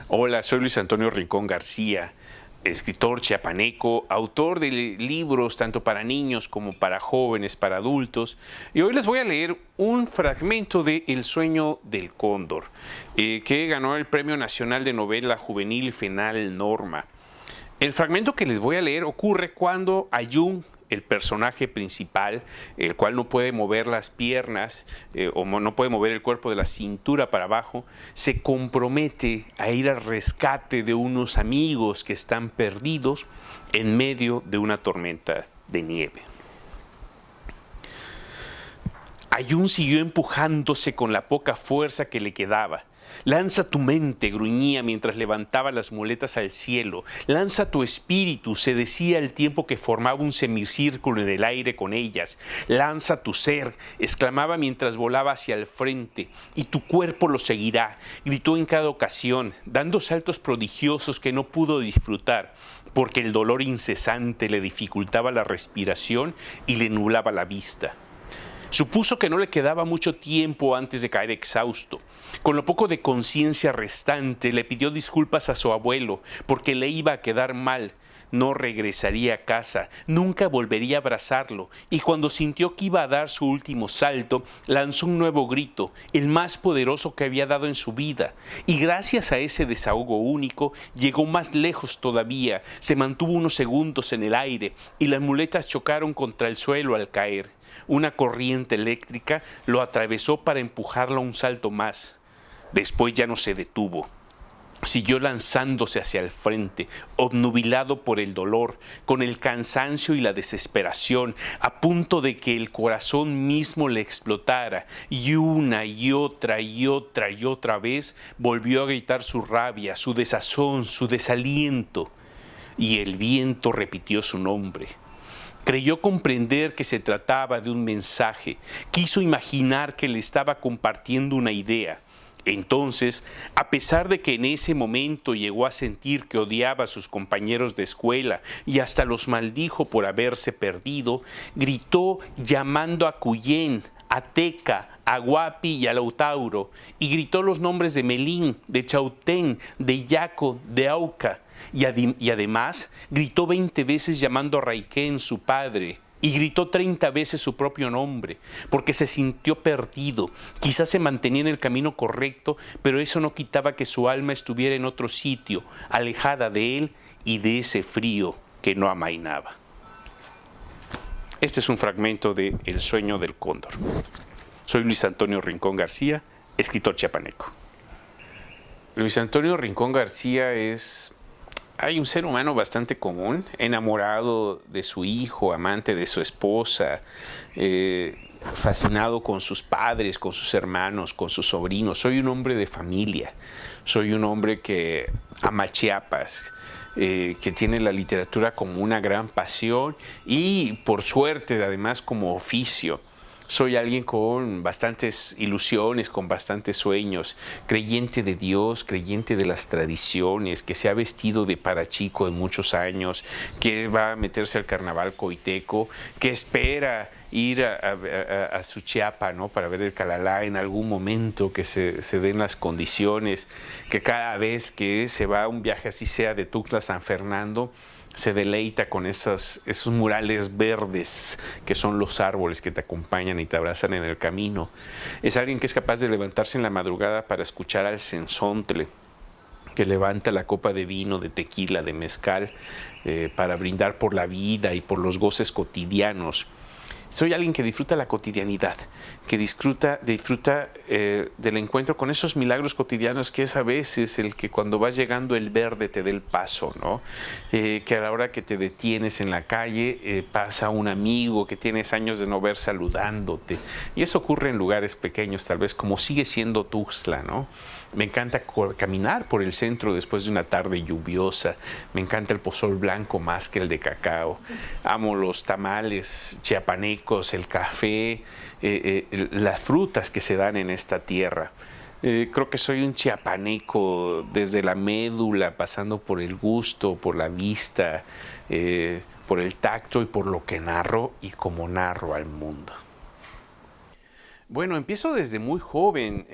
Hola, soy Luis Antonio Rincón García, escritor chiapaneco, autor de libros tanto para niños como para jóvenes, para adultos. Y hoy les voy a leer un fragmento de El sueño del cóndor, que ganó el Premio Nacional de Novela Juvenil FENAL Norma. El fragmento que les voy a leer ocurre cuando Ayun, el personaje principal, el cual no puede mover las piernas o no puede mover el cuerpo de la cintura para abajo, se compromete a ir al rescate de unos amigos que están perdidos en medio de una tormenta de nieve. Ayun siguió empujándose con la poca fuerza que le quedaba. Lanza tu mente, gruñía mientras levantaba las muletas al cielo. Lanza tu espíritu, se decía al tiempo que formaba un semicírculo en el aire con ellas. Lanza tu ser, exclamaba mientras volaba hacia el frente. Y tu cuerpo lo seguirá, gritó en cada ocasión, dando saltos prodigiosos que no pudo disfrutar, porque el dolor incesante le dificultaba la respiración y le nublaba la vista. Supuso que no le quedaba mucho tiempo antes de caer exhausto. Con lo poco de conciencia restante, le pidió disculpas a su abuelo porque le iba a quedar mal. No regresaría a casa, nunca volvería a abrazarlo, y cuando sintió que iba a dar su último salto, lanzó un nuevo grito, el más poderoso que había dado en su vida, y gracias a ese desahogo único, llegó más lejos todavía, se mantuvo unos segundos en el aire, y las muletas chocaron contra el suelo al caer. Una corriente eléctrica lo atravesó para empujarlo a un salto más. Después ya no se detuvo. Siguió lanzándose hacia el frente, obnubilado por el dolor, con el cansancio y la desesperación, a punto de que el corazón mismo le explotara, y una y otra y otra y otra vez volvió a gritar su rabia, su desazón, su desaliento, y el viento repitió su nombre. Creyó comprender que se trataba de un mensaje, quiso imaginar que le estaba compartiendo una idea. Entonces, a pesar de que en ese momento llegó a sentir que odiaba a sus compañeros de escuela y hasta los maldijo por haberse perdido, gritó llamando a Cuyén, a Teca, a Guapi y a Lautauro, y gritó los nombres de Melín, de Chautén, de Yaco, de Auca, y además gritó 20 veces llamando a Raiquén, su padre, y gritó 30 veces su propio nombre, porque se sintió perdido. Quizás se mantenía en el camino correcto, pero eso no quitaba que su alma estuviera en otro sitio, alejada de él y de ese frío que no amainaba. Este es un fragmento de El sueño del cóndor. Soy Luis Antonio Rincón García, escritor chiapaneco. Luis Antonio Rincón García hay un ser humano bastante común, enamorado de su hijo, amante de su esposa, fascinado con sus padres, con sus hermanos, con sus sobrinos. Soy un hombre de familia, soy un hombre que ama Chiapas, que tiene la literatura como una gran pasión y, por suerte, además como oficio. Soy alguien con bastantes ilusiones, con bastantes sueños, creyente de Dios, creyente de las tradiciones, que se ha vestido de parachico de muchos años, que va a meterse al carnaval coiteco, que espera ir a su Chiapa, ¿no?, para ver el Calalá en algún momento, que se den las condiciones, que cada vez que se va a un viaje, así sea de Tuxtla a San Fernando, se deleita con esos murales verdes que son los árboles que te acompañan y te abrazan en el camino. Es alguien que es capaz de levantarse en la madrugada para escuchar al cenzontle, que levanta la copa de vino, de tequila, de mezcal, para brindar por la vida y por los goces cotidianos. Soy alguien que disfruta la cotidianidad, que disfruta del encuentro con esos milagros cotidianos, que es a veces el que cuando vas llegando el verde te dé el paso, ¿no? Que a la hora que te detienes en la calle pasa un amigo que tienes años de no ver saludándote. Y eso ocurre en lugares pequeños, tal vez, como sigue siendo Tuxtla, ¿no? Me encanta caminar por el centro después de una tarde lluviosa. Me encanta el pozol blanco más que el de cacao. Amo los tamales chiapanecos, el café, las frutas que se dan en esta tierra. Creo que soy un chiapaneco desde la médula, pasando por el gusto, por la vista, por el tacto y por lo que narro y cómo narro al mundo. Bueno, empiezo desde muy joven.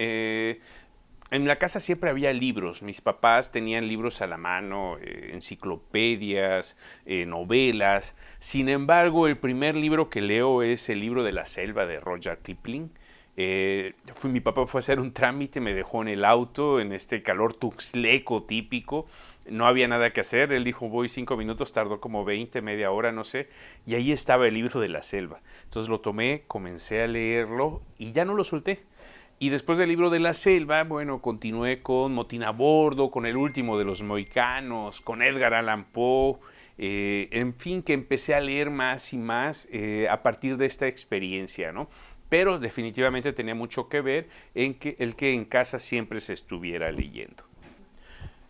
En la casa siempre había libros. Mis papás tenían libros a la mano, enciclopedias, novelas. Sin embargo, el primer libro que leo es el libro de la selva de Rudyard Kipling. Mi papá fue a hacer un trámite, me dejó en el auto, en este calor tuxleco típico. No había nada que hacer. Él dijo, voy 5 minutos, tardó como 20, media hora, no sé. Y ahí estaba el libro de la selva. Entonces lo tomé, comencé a leerlo y ya no lo solté. Y después del libro de la selva, bueno, continué con Motín a bordo, con El último de los mohicanos, con Edgar Allan Poe, en fin, que empecé a leer más y más a partir de esta experiencia, ¿no? Pero definitivamente tenía mucho que ver en que en casa siempre se estuviera leyendo.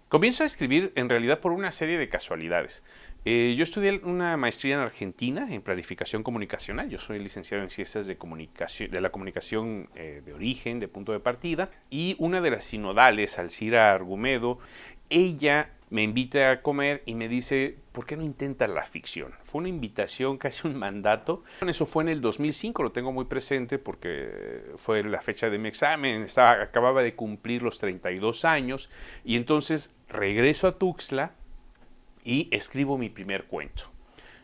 Comienzo a escribir en realidad por una serie de casualidades. Yo estudié una maestría en Argentina en planificación comunicacional. Yo soy licenciado en ciencias de comunicación, de la comunicación de origen, de punto de partida. Y una de las sinodales, Alcira Argumedo, ella me invita a comer y me dice, ¿por qué no intentas la ficción? Fue una invitación, casi un mandato. Eso fue en el 2005, lo tengo muy presente porque fue la fecha de mi examen, acababa de cumplir los 32 años y entonces regreso a Tuxtla y escribo mi primer cuento.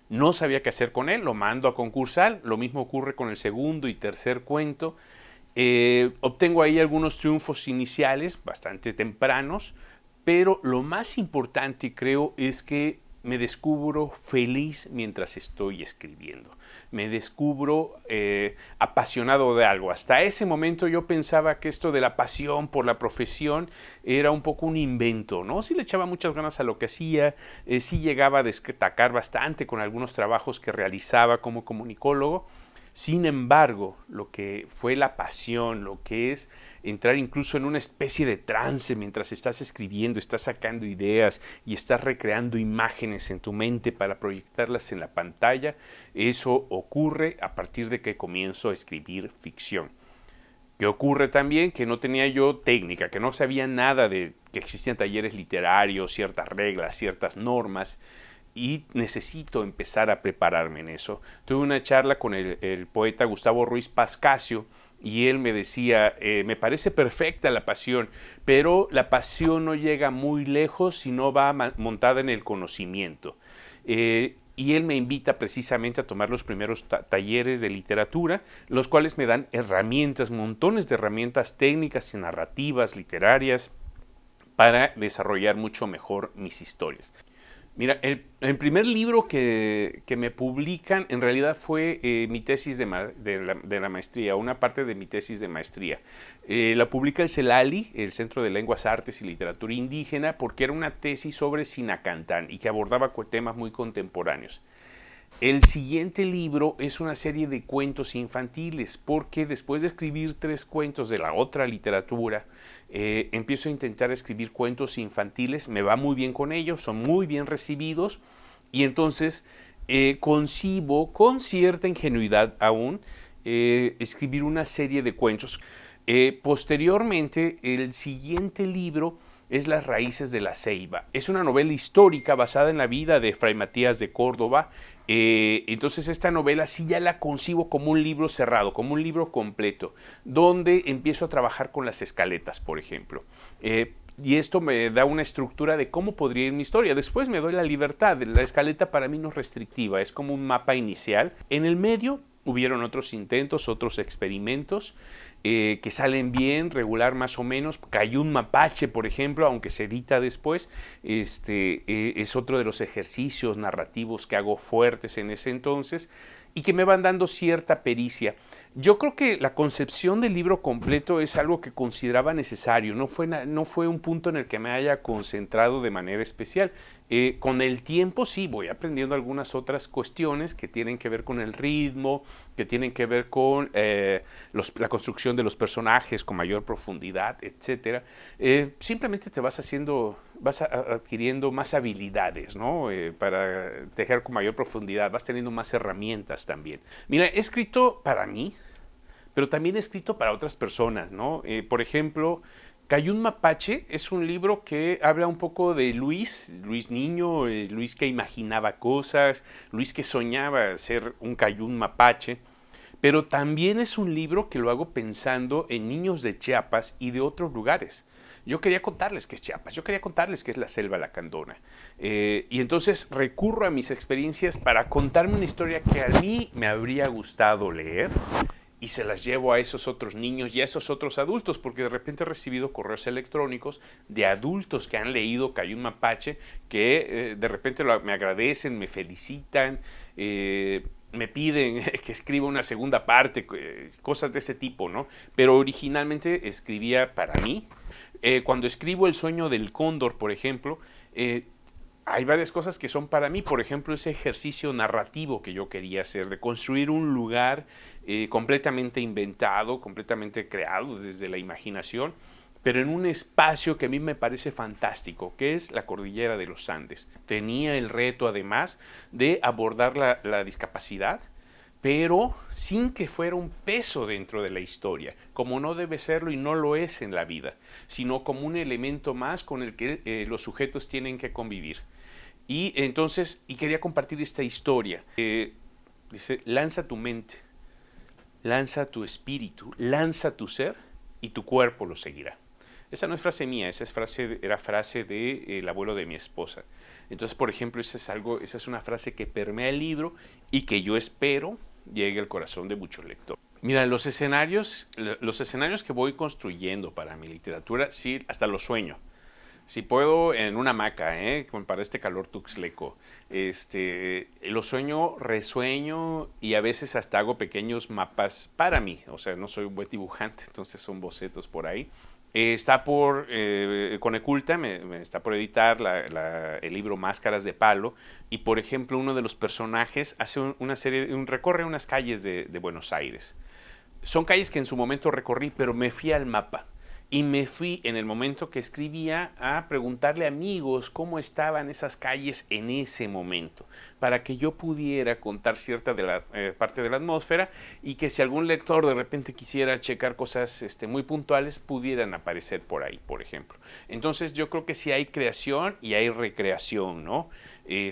No sabía qué hacer con él, lo mando a concursar, lo mismo ocurre con el segundo y tercer cuento. Obtengo ahí algunos triunfos iniciales, bastante tempranos, pero lo más importante creo es que me descubro feliz mientras estoy escribiendo. Me descubro apasionado de algo. Hasta ese momento yo pensaba que esto de la pasión por la profesión era un poco un invento, ¿no? Sí le echaba muchas ganas a lo que hacía, sí llegaba a destacar bastante con algunos trabajos que realizaba como comunicólogo. Sin embargo, lo que fue la pasión, lo que es entrar incluso en una especie de trance mientras estás escribiendo, estás sacando ideas y estás recreando imágenes en tu mente para proyectarlas en la pantalla, eso ocurre a partir de que comienzo a escribir ficción. ¿Qué ocurre también? Que no tenía yo técnica, que no sabía nada de que existían talleres literarios, ciertas reglas, ciertas normas, y necesito empezar a prepararme en eso. Tuve una charla con el poeta Gustavo Ruiz Pascasio y él me decía, me parece perfecta la pasión, pero la pasión no llega muy lejos si no va montada en el conocimiento. Y él me invita precisamente a tomar los primeros talleres de literatura, los cuales me dan herramientas, montones de herramientas técnicas y narrativas, literarias, para desarrollar mucho mejor mis historias. Mira, el primer libro que me publican en realidad fue mi tesis de la maestría, una parte de mi tesis de maestría. La publica el CELALI, el Centro de Lenguas, Artes y Literatura Indígena, porque era una tesis sobre Sinacantán y que abordaba temas muy contemporáneos. El siguiente libro es una serie de cuentos infantiles, porque después de escribir 3 cuentos de la otra literatura, empiezo a intentar escribir cuentos infantiles, me va muy bien con ellos, son muy bien recibidos, y entonces concibo con cierta ingenuidad aún escribir una serie de cuentos. Posteriormente, el siguiente libro es Las raíces de la ceiba. Es una novela histórica basada en la vida de Fray Matías de Córdoba. Entonces esta novela sí ya la concibo como un libro cerrado, como un libro completo, donde empiezo a trabajar con las escaletas, por ejemplo. Y esto me da una estructura de cómo podría ir mi historia. Después me doy la libertad. La escaleta para mí no es restrictiva, es como un mapa inicial. En el medio hubieron otros intentos, otros experimentos que salen bien, regular más o menos. Cayún Mapache, por ejemplo, aunque se edita después, es otro de los ejercicios narrativos que hago fuertes en ese entonces y que me van dando cierta pericia. Yo creo que la concepción del libro completo es algo que consideraba necesario, no fue un punto en el que me haya concentrado de manera especial. Con el tiempo sí voy aprendiendo algunas otras cuestiones que tienen que ver con el ritmo, que tienen que ver con la construcción de los personajes con mayor profundidad, etc. Simplemente te vas adquiriendo más habilidades, ¿no? Para tejer con mayor profundidad, vas teniendo más herramientas también. Mira, he escrito para mí, pero también he escrito para otras personas, ¿no? Por ejemplo, Cayún Mapache es un libro que habla un poco de Luis niño, Luis que imaginaba cosas, Luis que soñaba ser un Cayún Mapache, pero también es un libro que lo hago pensando en niños de Chiapas y de otros lugares. yo quería contarles qué es Chiapas, yo quería contarles qué es la selva lacandona. Y entonces recurro a mis experiencias para contarme una historia que a mí me habría gustado leer y se las llevo a esos otros niños y a esos otros adultos, porque de repente he recibido correos electrónicos de adultos que han leído Cayún Mapache, que de repente me agradecen, me felicitan, me piden que escriba una segunda parte, cosas de ese tipo, ¿no? Pero originalmente escribía para mí. Cuando escribo El sueño del cóndor, por ejemplo, hay varias cosas que son para mí, por ejemplo, ese ejercicio narrativo que yo quería hacer, de construir un lugar completamente inventado, completamente creado desde la imaginación, pero en un espacio que a mí me parece fantástico, que es la cordillera de los Andes. Tenía el reto, además, de abordar la discapacidad, pero sin que fuera un peso dentro de la historia, como no debe serlo y no lo es en la vida, sino como un elemento más con el que los sujetos tienen que convivir. Y entonces, quería compartir esta historia. Dice, lanza tu mente, lanza tu espíritu, lanza tu ser y tu cuerpo lo seguirá. Esa no es frase mía, era frase del abuelo de mi esposa. Entonces, por ejemplo, esa es una frase que permea el libro y que yo espero llegue al corazón de muchos lectores. Mira, los escenarios que voy construyendo para mi literatura, sí, hasta los sueño. Si puedo, en una hamaca, para este calor tuxtleco, lo sueño, resueño y a veces hasta hago pequeños mapas para mí. O sea, no soy un buen dibujante, entonces son bocetos por ahí. Está por, Coneculta está por editar el libro Máscaras de Palo y, por ejemplo, uno de los personajes hace recorre unas calles de Buenos Aires. Son calles que en su momento recorrí, pero me fui al mapa. Y me fui en el momento que escribía a preguntarle a amigos cómo estaban esas calles en ese momento, para que yo pudiera contar cierta parte de la atmósfera y que si algún lector de repente quisiera checar cosas muy puntuales, pudieran aparecer por ahí, por ejemplo. Entonces yo creo que sí hay creación y hay recreación, ¿no? Y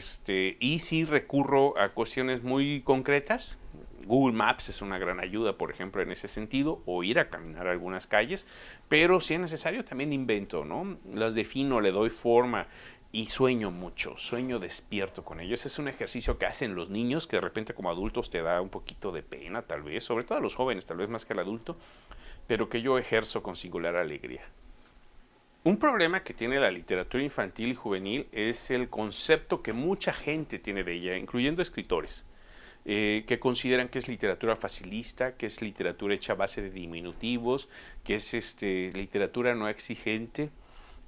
sí recurro a cuestiones muy concretas. Google Maps es una gran ayuda, por ejemplo, en ese sentido, o ir a caminar algunas calles, pero si es necesario también invento, ¿no? Las defino, le doy forma y sueño mucho, sueño despierto con ellos. Es un ejercicio que hacen los niños que de repente como adultos te da un poquito de pena, tal vez, sobre todo a los jóvenes, tal vez más que al adulto, pero que yo ejerzo con singular alegría. Un problema que tiene la literatura infantil y juvenil es el concepto que mucha gente tiene de ella, incluyendo escritores. Que consideran que es literatura facilista, que es literatura hecha a base de diminutivos, que es literatura no exigente.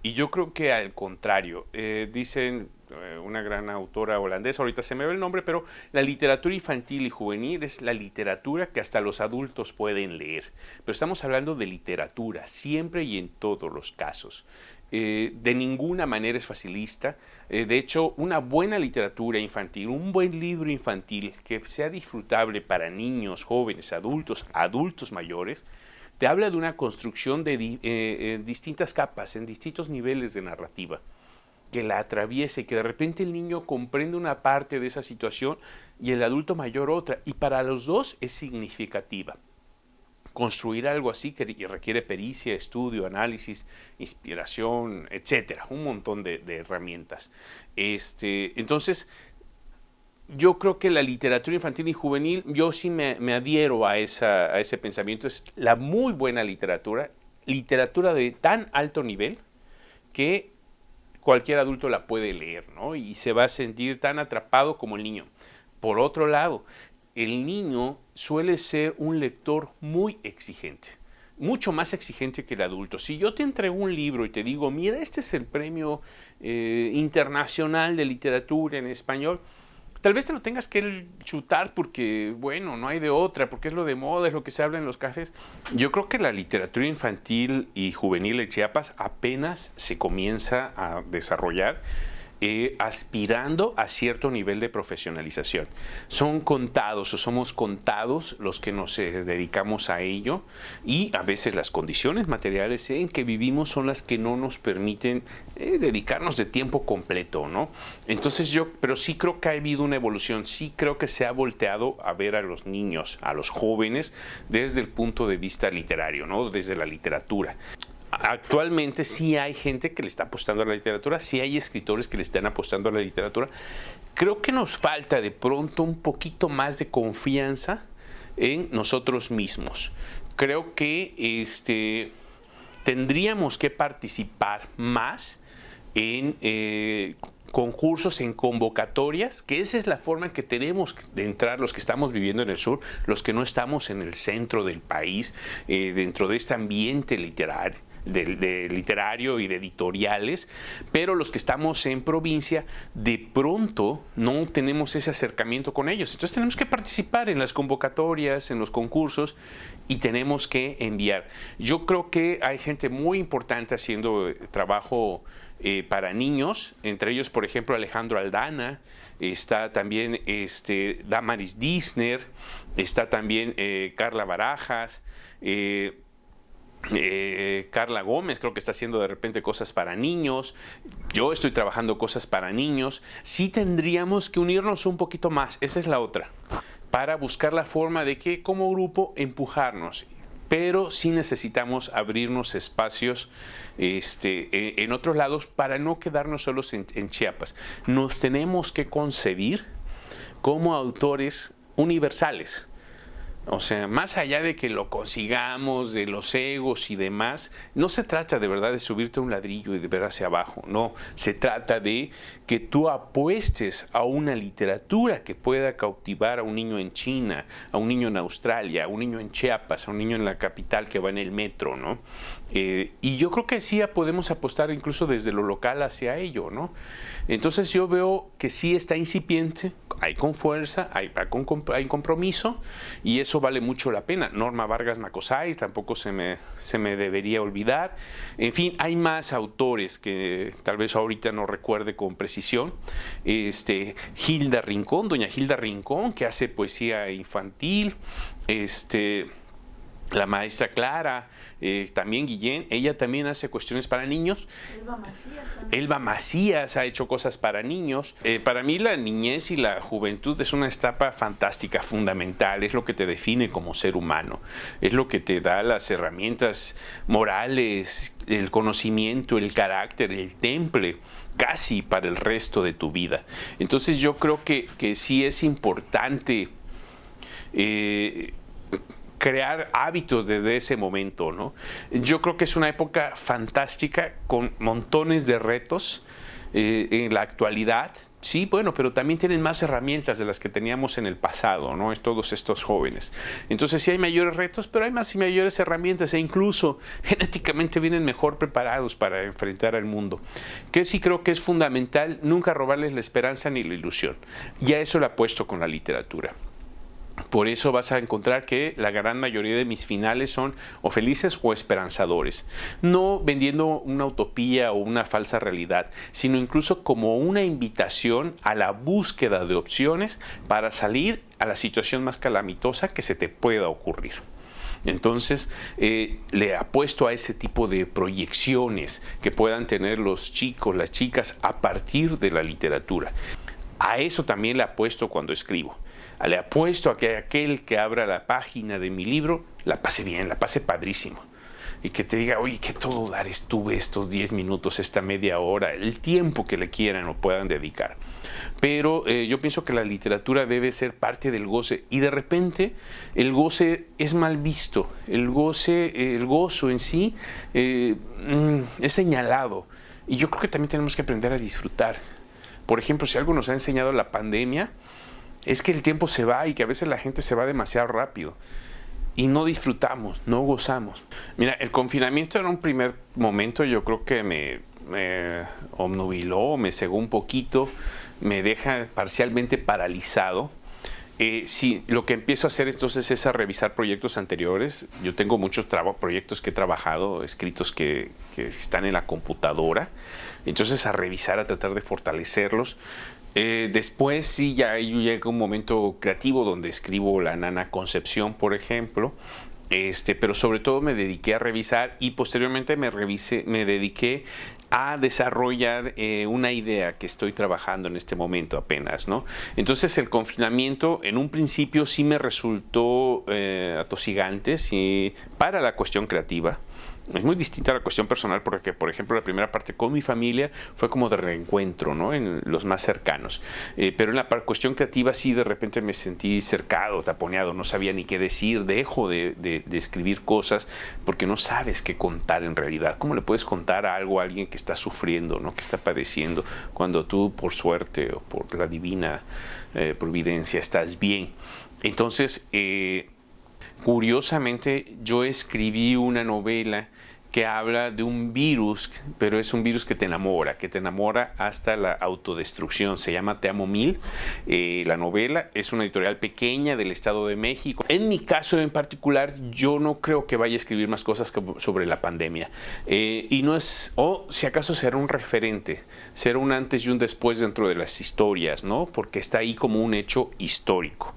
Y yo creo que al contrario, dicen una gran autora holandesa, ahorita se me ve el nombre, pero la literatura infantil y juvenil es la literatura que hasta los adultos pueden leer. Pero estamos hablando de literatura, siempre y en todos los casos. De ninguna manera es facilista. De hecho, una buena literatura infantil, un buen libro infantil que sea disfrutable para niños, jóvenes, adultos mayores, te habla de una construcción de distintas capas, en distintos niveles de narrativa, que la atraviese, que de repente el niño comprende una parte de esa situación y el adulto mayor otra, y para los dos es significativa. Construir algo así que requiere pericia, estudio, análisis, inspiración, etcétera, un montón de herramientas. Entonces, yo creo que la literatura infantil y juvenil, yo sí me adhiero a ese pensamiento. Es la muy buena literatura de tan alto nivel que cualquier adulto la puede leer, ¿no? Y se va a sentir tan atrapado como el niño. Por otro lado, el niño suele ser un lector muy exigente, mucho más exigente que el adulto. Si yo te entrego un libro y te digo, mira, este es el premio internacional de literatura en español, tal vez te lo tengas que chutar porque, bueno, no hay de otra, porque es lo de moda, es lo que se habla en los cafés. Yo creo que la literatura infantil y juvenil de Chiapas apenas se comienza a desarrollar, aspirando a cierto nivel de profesionalización. Son contados o somos contados los que nos dedicamos a ello, y a veces las condiciones materiales en que vivimos son las que no nos permiten dedicarnos de tiempo completo, ¿no? Entonces pero sí creo que ha habido una evolución, sí creo que se ha volteado a ver a los niños, a los jóvenes, desde el punto de vista literario, ¿no? Desde la literatura. Actualmente sí hay gente que le está apostando a la literatura, sí hay escritores que le están apostando a la literatura. Creo que nos falta de pronto un poquito más de confianza en nosotros mismos. Creo que tendríamos que participar más en concursos, en convocatorias, que esa es la forma en que tenemos de entrar los que estamos viviendo en el sur, los que no estamos en el centro del país, dentro de este ambiente literario. De literario y de editoriales, pero los que estamos en provincia de pronto no tenemos ese acercamiento con ellos. Entonces tenemos que participar en las convocatorias, en los concursos, y tenemos que enviar. Yo creo que hay gente muy importante haciendo trabajo para niños, entre ellos, por ejemplo, Alejandro Aldana, está también Damaris Disner, está también Carla Barajas, Carla Gómez creo que está haciendo de repente cosas para niños. Yo estoy trabajando cosas para niños. Sí tendríamos que unirnos un poquito más, esa es la otra, para buscar la forma de que como grupo empujarnos. Pero sí necesitamos abrirnos espacios en otros lados para no quedarnos solos en Chiapas. Nos tenemos que concebir como autores universales. O sea, más allá de que lo consigamos, de los egos y demás, no se trata de verdad de subirte a un ladrillo y de ver hacia abajo. No, se trata de que tú apuestes a una literatura que pueda cautivar a un niño en China, a un niño en Australia, a un niño en Chiapas, a un niño en la capital que va en el metro, ¿no? Y yo creo que sí podemos apostar incluso desde lo local hacia ello, ¿no? Entonces yo veo que sí está incipiente, hay con fuerza, hay compromiso, y eso vale mucho la pena. Norma Vargas Macosay tampoco se me debería olvidar. En fin, hay más autores que tal vez ahorita no recuerde con precisión. Hilda Rincón, doña Hilda Rincón, que hace poesía infantil. La maestra Clara, también Guillén, ella también hace cuestiones para niños. Elba Macías ha hecho cosas para niños. Para mí la niñez y la juventud es una etapa fantástica, fundamental, es lo que te define como ser humano, es lo que te da las herramientas morales, el conocimiento, el carácter, el temple, casi para el resto de tu vida. Entonces yo creo que sí es importante crear hábitos desde ese momento, ¿no? Yo creo que es una época fantástica con montones de retos en la actualidad. Sí, bueno, pero también tienen más herramientas de las que teníamos en el pasado, ¿no? Es todos estos jóvenes. Entonces sí hay mayores retos, pero hay más y mayores herramientas, e incluso genéticamente vienen mejor preparados para enfrentar al mundo. Que sí creo que es fundamental nunca robarles la esperanza ni la ilusión. Y a eso le apuesto con la literatura. Por eso vas a encontrar que la gran mayoría de mis finales son o felices o esperanzadores. No vendiendo una utopía o una falsa realidad, sino incluso como una invitación a la búsqueda de opciones para salir a la situación más calamitosa que se te pueda ocurrir. Entonces, le apuesto a ese tipo de proyecciones que puedan tener los chicos, las chicas, a partir de la literatura. A eso también le apuesto cuando escribo. Le apuesto a que aquel que abra la página de mi libro la pase bien, la pase padrísimo. Y que te diga, oye, que todo dar estuve estos 10 minutos, esta media hora, el tiempo que le quieran o puedan dedicar. Pero yo pienso que la literatura debe ser parte del goce. Y de repente el goce es mal visto. El gozo en sí es señalado. Y yo creo que también tenemos que aprender a disfrutar. Por ejemplo, si algo nos ha enseñado la pandemia, es que el tiempo se va y que a veces la gente se va demasiado rápido y no disfrutamos, no gozamos. Mira, el confinamiento en un primer momento yo creo que me obnubiló, me cegó un poquito, me deja parcialmente paralizado. Sí, lo que empiezo a hacer entonces es a revisar proyectos anteriores. Yo tengo muchos proyectos que he trabajado, escritos que están en la computadora. Entonces a revisar, a tratar de fortalecerlos. Después sí, ya llega un momento creativo donde escribo La Nana Concepción, por ejemplo. Pero sobre todo me dediqué a revisar y posteriormente me dediqué a desarrollar una idea que estoy trabajando en este momento apenas, ¿no? Entonces el confinamiento en un principio sí me resultó atosigante, sí, para la cuestión creativa. Es muy distinta a la cuestión personal porque, por ejemplo, la primera parte con mi familia fue como de reencuentro, ¿no? En los más cercanos. Pero en la cuestión creativa sí de repente me sentí cercado, taponeado, no sabía ni qué decir, dejo de escribir cosas porque no sabes qué contar en realidad. ¿Cómo le puedes contar algo a alguien que está sufriendo, ¿no? Que está padeciendo, cuando tú, por suerte o por la divina providencia, estás bien? Entonces, curiosamente, yo escribí una novela que habla de un virus, pero es un virus que te enamora hasta la autodestrucción. Se llama Te Amo Mil. La novela es una editorial pequeña del Estado de México. En mi caso en particular, yo no creo que vaya a escribir más cosas sobre la pandemia. Y no es, o si acaso será un referente, será un antes y un después dentro de las historias, ¿no? Porque está ahí como un hecho histórico.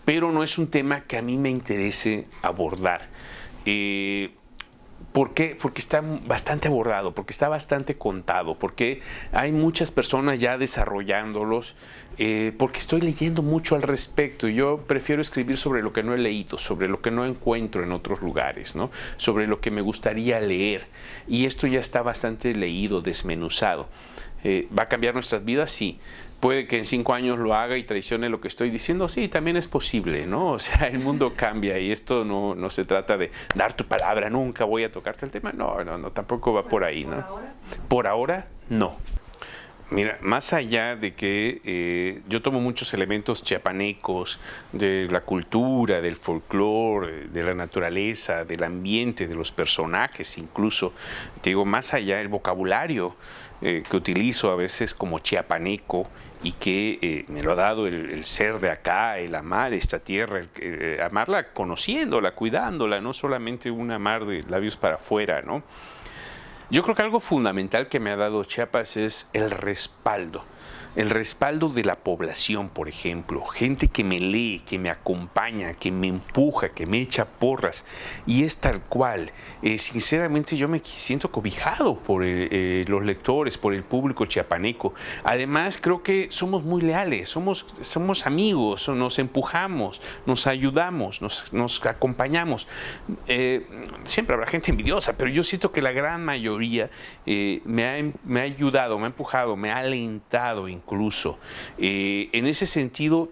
Pero no es un tema que a mí me interese abordar. ¿Por qué? Porque está bastante abordado, porque está bastante contado, porque hay muchas personas ya desarrollándolos, porque estoy leyendo mucho al respecto. Yo prefiero escribir sobre lo que no he leído, sobre lo que no encuentro en otros lugares, ¿no? Sobre lo que me gustaría leer. Y esto ya está bastante leído, desmenuzado. ¿Va a cambiar nuestras vidas? Sí. ¿Puede que en 5 años lo haga y traicione lo que estoy diciendo? Sí, también es posible, ¿no? O sea, el mundo cambia y esto no se trata de dar tu palabra, nunca voy a tocarte el tema. No, tampoco va por ahí, ¿no? ¿Por ahora? Por ahora, no. Mira, más allá de que yo tomo muchos elementos chiapanecos de la cultura, del folclore, de la naturaleza, del ambiente, de los personajes incluso, te digo, más allá el vocabulario que utilizo a veces como chiapaneco y que me lo ha dado el ser de acá, el amar esta tierra, amarla conociéndola, cuidándola, no solamente un amar de labios para afuera, ¿no? Yo creo que algo fundamental que me ha dado Chiapas es el respaldo de la población, por ejemplo, gente que me lee, que me acompaña, que me empuja, que me echa porras, y es tal cual. Sinceramente yo me siento cobijado por los lectores, por el público chiapaneco. Además creo que somos muy leales, somos amigos, nos empujamos, nos ayudamos, nos acompañamos. Siempre habrá gente envidiosa, pero yo siento que la gran mayoría me ha ayudado, me ha empujado, me ha alentado incluso. En ese sentido,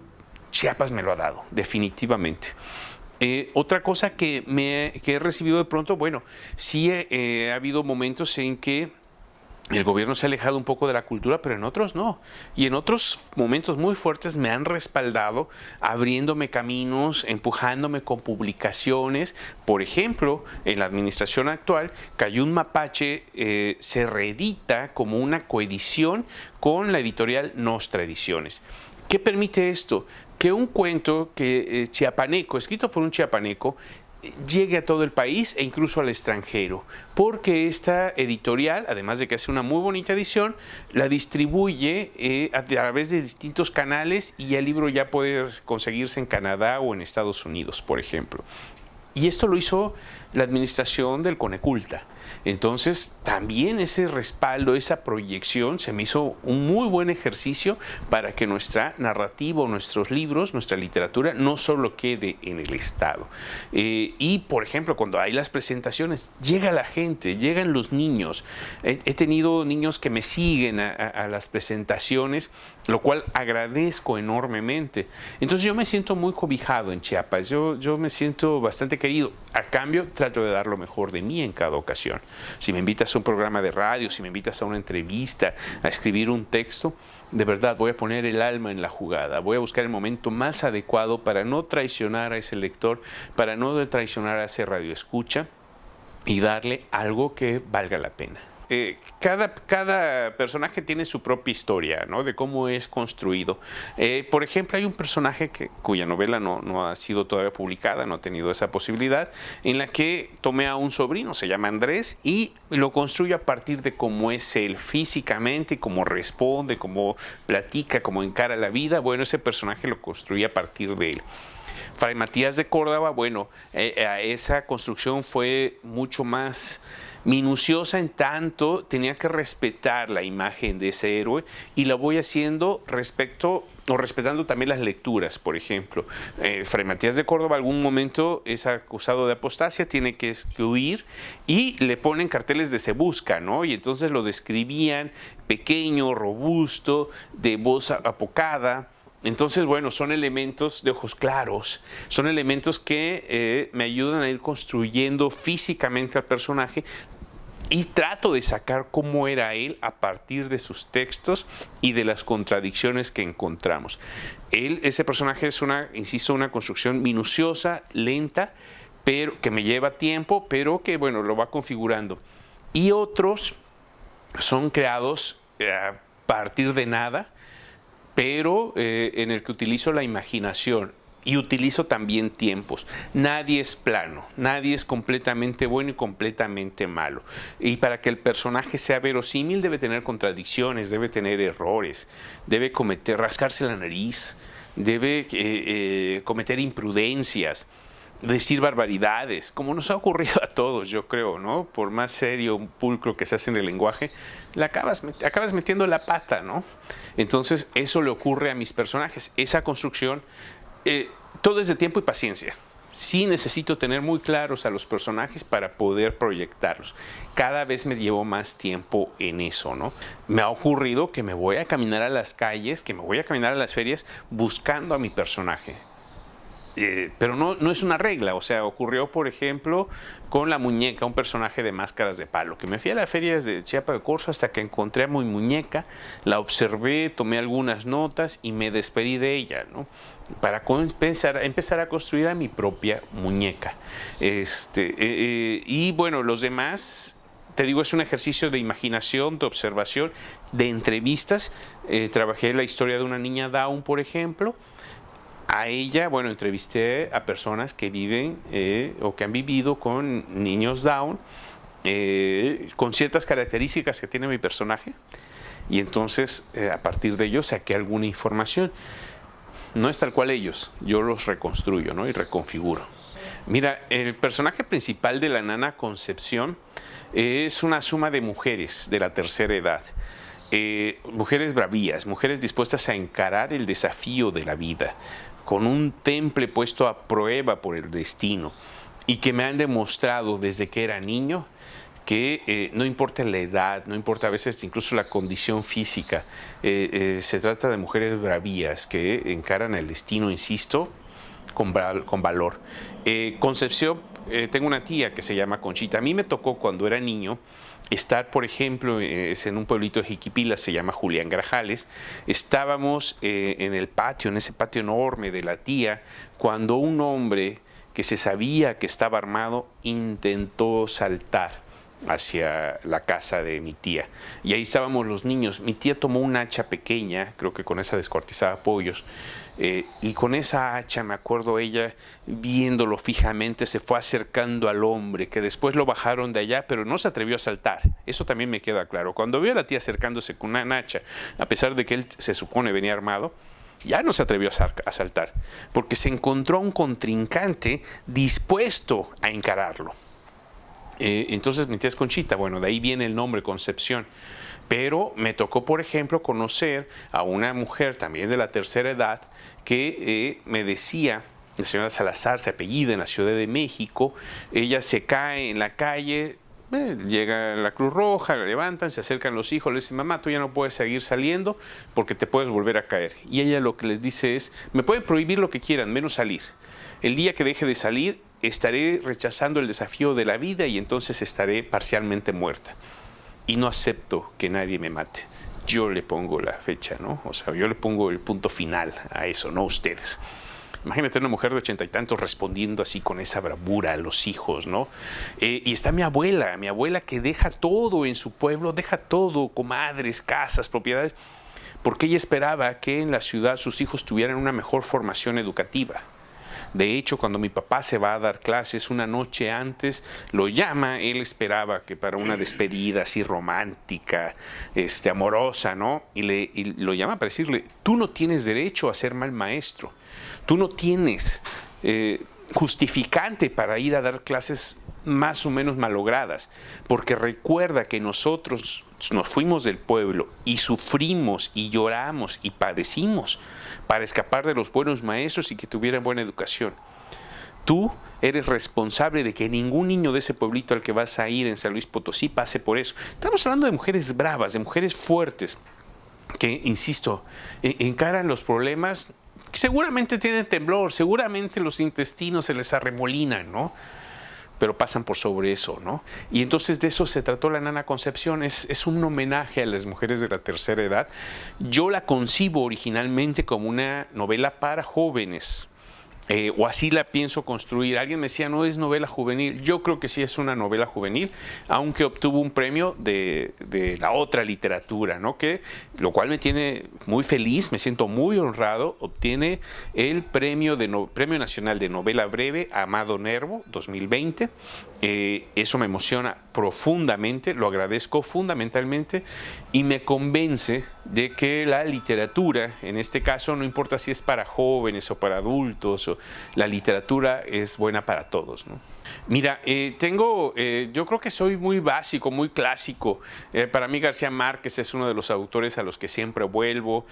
Chiapas me lo ha dado, definitivamente. Otra cosa que he recibido de pronto, bueno, sí ha habido momentos en que el gobierno se ha alejado un poco de la cultura, pero en otros no. Y en otros momentos muy fuertes me han respaldado, abriéndome caminos, empujándome con publicaciones. Por ejemplo, en la administración actual, Cayún Mapache se reedita como una coedición con la editorial Nostra Ediciones. ¿Qué permite esto? Que un cuento chiapaneco, escrito por un chiapaneco, llegue a todo el país e incluso al extranjero, porque esta editorial, además de que hace una muy bonita edición, la distribuye a través de distintos canales y el libro ya puede conseguirse en Canadá o en Estados Unidos, por ejemplo. Y esto lo hizo la administración del Coneculta. Entonces, también ese respaldo, esa proyección, se me hizo un muy buen ejercicio para que nuestra narrativa, nuestros libros, nuestra literatura, no solo quede en el Estado. Y, por ejemplo, cuando hay las presentaciones, llega la gente, llegan los niños. He tenido niños que me siguen a las presentaciones, lo cual agradezco enormemente. Entonces, yo me siento muy cobijado en Chiapas. Yo me siento bastante querido. A cambio, trato de dar lo mejor de mí en cada ocasión. Si me invitas a un programa de radio, si me invitas a una entrevista, a escribir un texto, de verdad voy a poner el alma en la jugada. Voy a buscar el momento más adecuado para no traicionar a ese lector, para no traicionar a ese radioescucha y darle algo que valga la pena. Cada personaje tiene su propia historia, ¿no? De cómo es construido. Por ejemplo, hay un personaje cuya novela no ha sido todavía publicada, no ha tenido esa posibilidad, en la que tomé a un sobrino, se llama Andrés, y lo construyo a partir de cómo es él físicamente, cómo responde, cómo platica, cómo encara la vida. Bueno, ese personaje lo construí a partir de él. Fray Matías de Córdoba, bueno, esa construcción fue mucho más Minuciosa en tanto tenía que respetar la imagen de ese héroe y la voy haciendo respetando también las lecturas. Por ejemplo, Fray Matías de Córdoba algún momento es acusado de apostasia, tiene que huir y le ponen carteles de se busca, ¿no? Y entonces lo describían pequeño, robusto, de voz apocada. Entonces, bueno, son elementos de ojos claros, son elementos que me ayudan a ir construyendo físicamente al personaje y trato de sacar cómo era él a partir de sus textos y de las contradicciones que encontramos. Ese personaje es insisto, una construcción minuciosa, lenta, pero que me lleva tiempo, pero que, bueno, lo va configurando. Y otros son creados a partir de nada, pero en el que utilizo la imaginación y utilizo también tiempos. Nadie es plano, nadie es completamente bueno y completamente malo. Y para que el personaje sea verosímil debe tener contradicciones, debe tener errores, debe rascarse la nariz, debe cometer imprudencias, decir barbaridades, como nos ha ocurrido a todos, yo creo, ¿no? Por más serio, pulcro que seas en el lenguaje, acabas metiendo la pata, ¿no? Entonces, eso le ocurre a mis personajes. Esa construcción, todo es de tiempo y paciencia. Sí necesito tener muy claros a los personajes para poder proyectarlos. Cada vez me llevo más tiempo en eso, ¿no? Me ha ocurrido que me voy a caminar a las calles, que me voy a caminar a las ferias buscando a mi personaje. Pero no es una regla. O sea, ocurrió, por ejemplo, con la muñeca, un personaje de Máscaras de Palo, que me fui a las ferias de Chiapa de Corzo hasta que encontré a mi muñeca, la observé, tomé algunas notas y me despedí de ella, ¿no? Para empezar a construir a mi propia muñeca. Y bueno, los demás, te digo, es un ejercicio de imaginación, de observación, de entrevistas. Trabajé la historia de una niña Down, por ejemplo. A ella, bueno, entrevisté a personas que viven o que han vivido con niños Down, con ciertas características que tiene mi personaje, y entonces a partir de ello saqué alguna información. No es tal cual ellos, yo los reconstruyo, ¿no? Y reconfiguro. Mira, el personaje principal de la nana Concepción es una suma de mujeres de la tercera edad. Mujeres bravías, mujeres dispuestas a encarar el desafío de la vida, con un temple puesto a prueba por el destino, y que me han demostrado desde que era niño que no importa la edad, no importa a veces incluso la condición física, se trata de mujeres bravías que encaran el destino, insisto, con valor. Concepción, tengo una tía que se llama Conchita. A mí me tocó cuando era niño estar, por ejemplo, en un pueblito de Jiquipila, se llama Julián Grajales. Estábamos en el patio, en ese patio enorme de la tía, cuando un hombre que se sabía que estaba armado intentó saltar hacia la casa de mi tía. Y ahí estábamos los niños. Mi tía tomó una hacha pequeña, creo que con esa descuartizaba pollos, y con esa hacha, me acuerdo, ella viéndolo fijamente se fue acercando al hombre, que después lo bajaron de allá, pero no se atrevió a saltar. Eso también me queda claro. Cuando vio a la tía acercándose con una hacha, a pesar de que él se supone venía armado, ya no se atrevió a saltar, porque se encontró un contrincante dispuesto a encararlo. Entonces mi tía es Conchita, bueno, de ahí viene el nombre Concepción. Pero me tocó, por ejemplo, conocer a una mujer también de la tercera edad que me decía, la señora Salazar, se apellida, en la Ciudad de México. Ella se cae en la calle, llega la Cruz Roja, la levantan, se acercan los hijos, le dicen: mamá, tú ya no puedes seguir saliendo porque te puedes volver a caer. Y ella lo que les dice es: me pueden prohibir lo que quieran, menos salir. El día que deje de salir, estaré rechazando el desafío de la vida y entonces estaré parcialmente muerta. Y no acepto que nadie me mate. Yo le pongo la fecha, ¿no? O sea, yo le pongo el punto final a eso, no ustedes. Imagínate una mujer de 80 y tantos respondiendo así con esa bravura a los hijos, ¿no? Y está mi abuela que deja todo en su pueblo, deja todo, comadres, casas, propiedades, porque ella esperaba que en la ciudad sus hijos tuvieran una mejor formación educativa. De hecho, cuando mi papá se va a dar clases una noche antes, lo llama. Él esperaba que para una despedida así romántica, amorosa, ¿no? Y lo llama para decirle: tú no tienes derecho a ser mal maestro. Tú no tienes justificante para ir a dar clases más o menos malogradas, porque recuerda que nosotros nos fuimos del pueblo y sufrimos y lloramos y padecimos para escapar de los buenos maestros y que tuvieran buena educación. Tú eres responsable de que ningún niño de ese pueblito al que vas a ir en San Luis Potosí pase por eso. Estamos hablando de mujeres bravas, de mujeres fuertes, que, insisto, encaran los problemas. Seguramente tienen temblor, seguramente los intestinos se les arremolinan, ¿no? Pero pasan por sobre eso, ¿no? Y entonces de eso se trató La Nana Concepción. Es un homenaje a las mujeres de la tercera edad. Yo la concibo originalmente como una novela para jóvenes. O así la pienso construir. Alguien me decía, no es novela juvenil. Yo creo que sí es una novela juvenil, aunque obtuvo un premio de la otra literatura, ¿no? Lo cual me tiene muy feliz, me siento muy honrado. Obtiene el Premio Nacional de Novela Breve Amado Nervo 2020. Eso me emociona profundamente, lo agradezco fundamentalmente y me convence de que la literatura, en este caso, no importa si es para jóvenes o para adultos, la literatura es buena para todos, ¿no? Mira, yo creo que soy muy básico, muy clásico. Para mí García Márquez es uno de los autores a los que siempre vuelvo.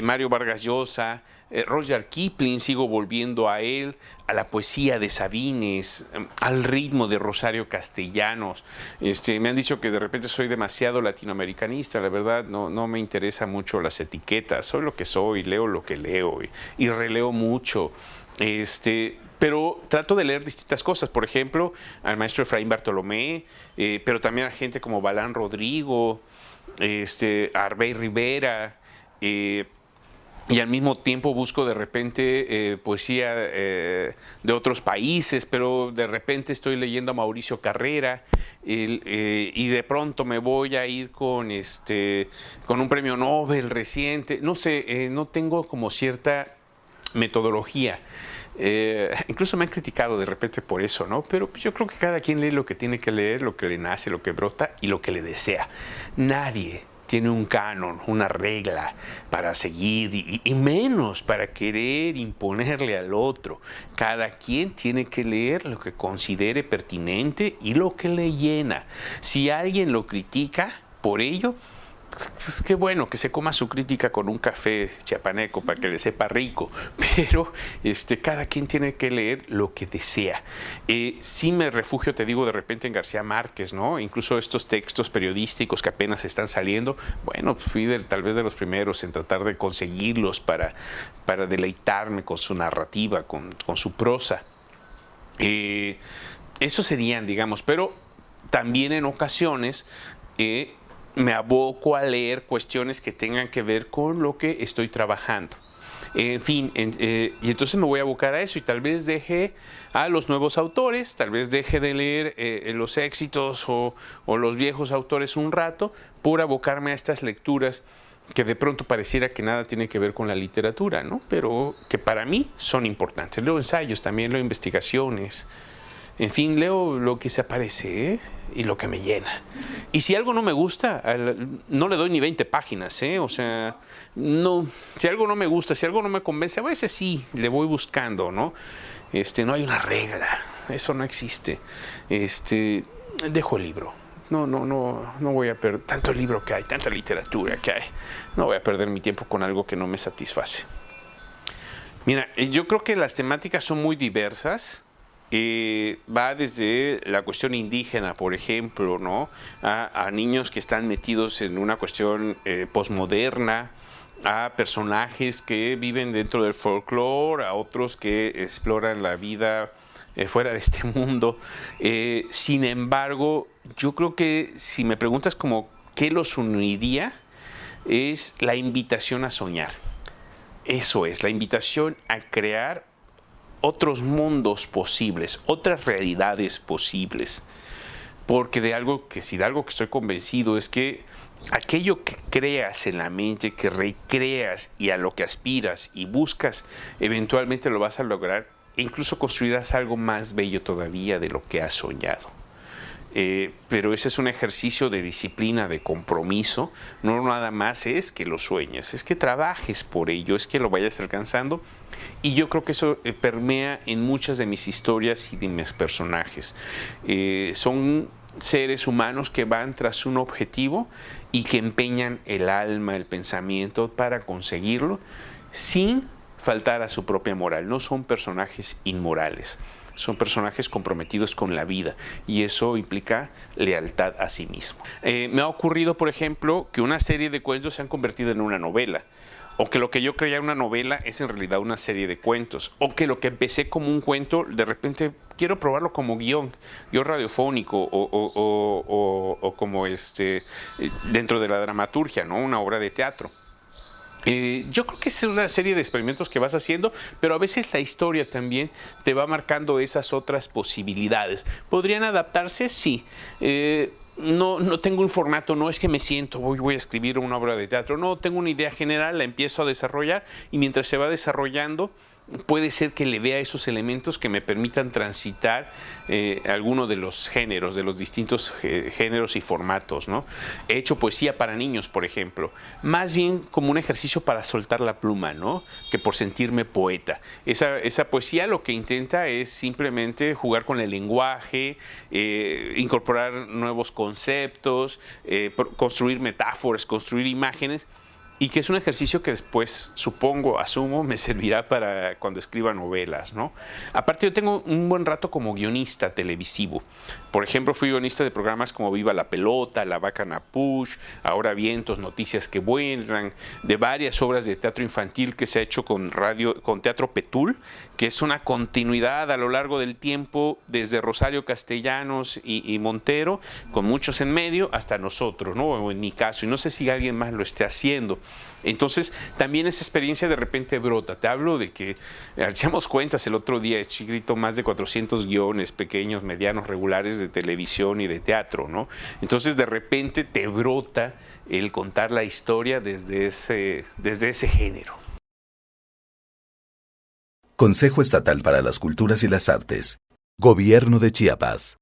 Mario Vargas Llosa, Rudyard Kipling, sigo volviendo a él, a la poesía de Sabines, al ritmo de Rosario Castellanos. Me han dicho que de repente soy demasiado latinoamericanista. La verdad, no me interesa mucho las etiquetas. Soy lo que soy, leo lo que leo y releo mucho. Pero trato de leer distintas cosas, por ejemplo, al maestro Efraín Bartolomé, pero también a gente como Balán Rodrigo, a Arbey Rivera, y al mismo tiempo busco de repente poesía de otros países, pero de repente estoy leyendo a Mauricio Carrera, y de pronto me voy a ir con un premio Nobel reciente. No sé, no tengo como cierta metodología. Incluso me han criticado de repente por eso, ¿no? Pero pues yo creo que cada quien lee lo que tiene que leer, lo que le nace, lo que brota y lo que le desea. Nadie tiene un canon, una regla para seguir y menos para querer imponerle al otro. Cada quien tiene que leer lo que considere pertinente y lo que le llena. Si alguien lo critica por ello, pues qué bueno, que se coma su crítica con un café chiapaneco para que le sepa rico, pero cada quien tiene que leer lo que desea. Sí me refugio, te digo, de repente en García Márquez, ¿no? Incluso estos textos periodísticos que apenas están saliendo, bueno, pues fui tal vez de los primeros en tratar de conseguirlos para deleitarme con su narrativa, con su prosa. Eso serían, digamos, pero también en ocasiones me aboco a leer cuestiones que tengan que ver con lo que estoy trabajando. En fin, y entonces me voy a abocar a eso y tal vez deje a los nuevos autores, tal vez deje de leer los éxitos o los viejos autores un rato por abocarme a estas lecturas que de pronto pareciera que nada tiene que ver con la literatura, ¿no? Pero que para mí son importantes. Leo ensayos también, leo investigaciones. En fin, leo lo que se aparece y lo que me llena. Y si algo no me gusta, no le doy ni 20 páginas, o sea, no, si algo no me gusta, si algo no me convence, a veces sí, le voy buscando, ¿no? No hay una regla, eso no existe. Dejo el libro. No voy a perder tanto libro que hay, tanta literatura que hay. No voy a perder mi tiempo con algo que no me satisface. Mira, yo creo que las temáticas son muy diversas. Va desde la cuestión indígena, por ejemplo, ¿no? a niños que están metidos en una cuestión posmoderna, a personajes que viven dentro del folclore, a otros que exploran la vida fuera de este mundo. Sin embargo, yo creo que si me preguntas como qué los uniría, es la invitación a soñar. Eso es, la invitación a crear otros mundos posibles, otras realidades posibles. Porque de algo que estoy convencido es que aquello que creas en la mente, que recreas y a lo que aspiras y buscas, eventualmente lo vas a lograr e incluso construirás algo más bello todavía de lo que has soñado. pero ese es un ejercicio de disciplina, de compromiso. No nada más es que lo sueñes, es que trabajes por ello, es que lo vayas alcanzando. Y yo creo que eso permea en muchas de mis historias y de mis personajes. Son seres humanos que van tras un objetivo y que empeñan el alma, el pensamiento para conseguirlo sin faltar a su propia moral. No son personajes inmorales, son personajes comprometidos con la vida y eso implica lealtad a sí mismo. Me ha ocurrido, por ejemplo, que una serie de cuentos se han convertido en una novela, o que lo que yo creía una novela es en realidad una serie de cuentos, o que lo que empecé como un cuento, de repente quiero probarlo como guión radiofónico o como dentro de la dramaturgia, ¿no? Una obra de teatro. Yo creo que es una serie de experimentos que vas haciendo, pero a veces la historia también te va marcando esas otras posibilidades. ¿Podrían adaptarse? Sí. No tengo un formato, no es que me siento, voy a escribir una obra de teatro, no, tengo una idea general, la empiezo a desarrollar y mientras se va desarrollando puede ser que le vea esos elementos que me permitan transitar alguno de los géneros, de los distintos géneros y formatos, ¿no? He hecho poesía para niños, por ejemplo, más bien como un ejercicio para soltar la pluma, ¿no? Que por sentirme poeta. Esa poesía lo que intenta es simplemente jugar con el lenguaje, incorporar nuevos conceptos, construir metáforas, construir imágenes, y que es un ejercicio que después, supongo, asumo, me servirá para cuando escriba novelas, ¿no? Aparte, yo tengo un buen rato como guionista televisivo. Por ejemplo, fui guionista de programas como Viva la Pelota, La Vaca Napush, Ahora Vientos, Noticias que Vuelan, de varias obras de teatro infantil que se ha hecho con Teatro Petul, que es una continuidad a lo largo del tiempo, desde Rosario Castellanos y Montero, con muchos en medio, hasta nosotros, ¿no? O en mi caso, y no sé si alguien más lo esté haciendo. Entonces, también esa experiencia de repente brota. Te hablo de que echamos cuentas el otro día, he escrito más de 400 guiones pequeños, medianos, regulares de televisión y de teatro, ¿no? Entonces, de repente te brota el contar la historia desde ese género. Consejo Estatal para las Culturas y las Artes. Gobierno de Chiapas.